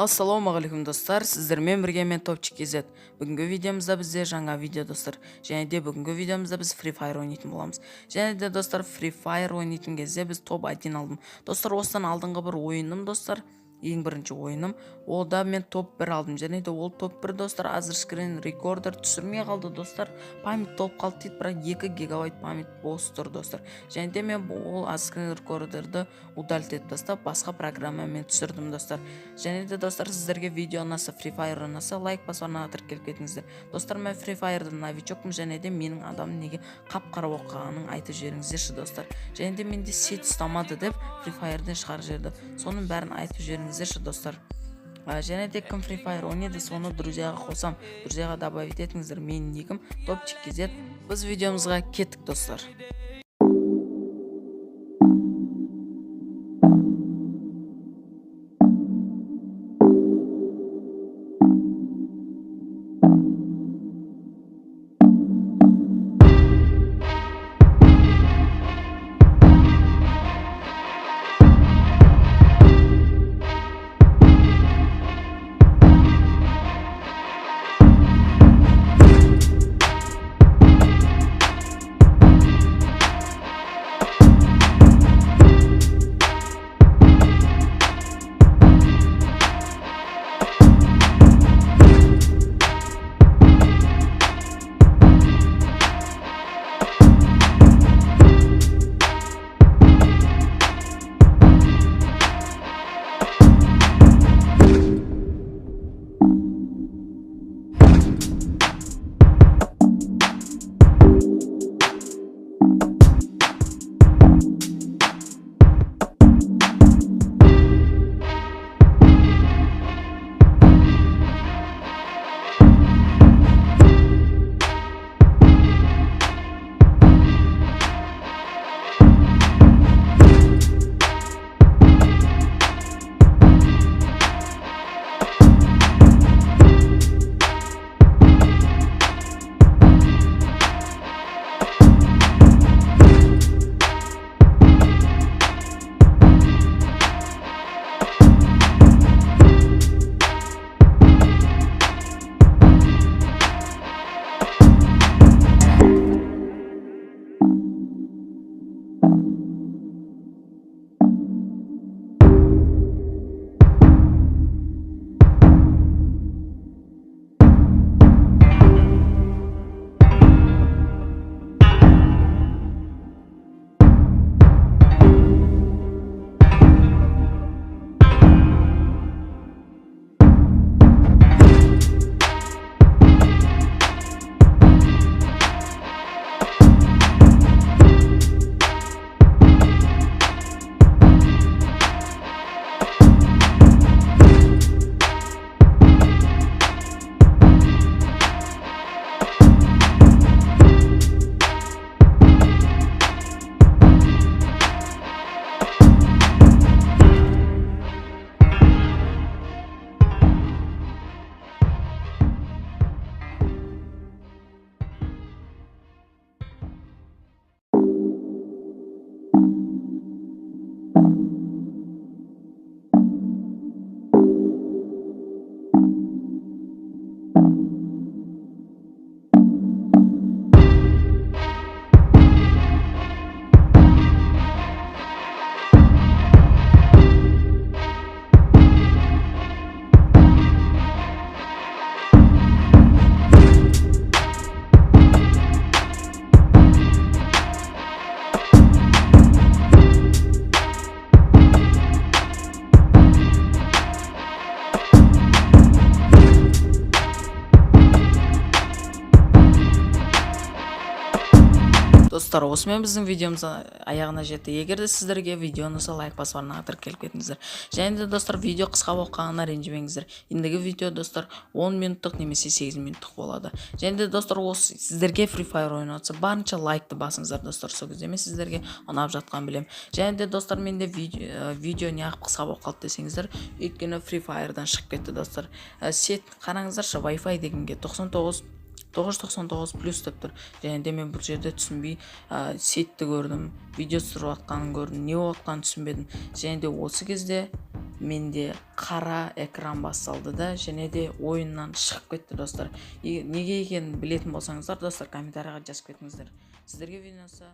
Ассалаумағалейкум достар, сіздермен бірге мен Топчик KZ. Бүгінгі видеомызда бізде жаңа видео достар. Және де бүгінгі видеомызда біз Free Fire ойнайтын боламыз. Және де достар, Free Fire ойнайтын кезде біз топ 1 алдым. Достар, осыдан алдыңғы бір ойыным достар. Ең бірінші ойыным, ода мен топ 1 алдым. Және де ол топ 1 достар азыр скрин рекордер түсірмей қалды достар. Память толып қалды дейді, бірақ 2 гигабайт память бос тұр достар. Және де мен ол скрин рекордерді удалить етіп тастап, басқа программамен түсірдім достар. Және де достар, сіздерге видео ұнаса, Free Fire ұнаса, лайк басуына келіп кетіңіздер. Достар, мен Free Fire'дан новичокпын, және де менің адамым неге қап-қара болып қалғанын айтып жіберіңіздерші достар. Және де менде сет ұстамады деп Free Fire'ден шығарып жіберді. Соның бәрін айтып жіберіңіздерші достар. Және де кім Free Fire ойнайды, соны друзьяға қосам, друзьяға добавить етіңіздер. Менің никім Топчик KZ. Біз видеомызға кеттік достар. Достар, осымен біздің видеомыз аяғына жетті. Егер де сіздерге видео ұнаса, лайк басуына келіп кетіңіздер. Және де достар, видео қысқа болып қалғанына ренжімеңіздер. Ендігі видео достар 10 минуттық немесе 8 минуттық болады. Және де достар, осы сіздерге Free Fire ойнатса, барынша лайкты басыңыздар достар. Сол кезде мен сіздерге ұнап жатқан білем. Және де достар, менде видео неғып қысқа болып қалды десеңіздер, өйткені Free Fire'дан шығып кетті достар. Сет қараңыздаршы, Wi-Fi дегенге 99 999 плюс деп тұр. Және де мен бұл жерде түсінбей сетті көрдім, видео түсіріп жатқанын көрдім, не болып жатқанын түсінбедім. Және де осы кезде менде қара экран басталды да, және де ойыннан шығып кетті достар. Неге екенін білетін болсаңыздар достар, комментарийға жазып кетіңіздер. Сіздерге видеосы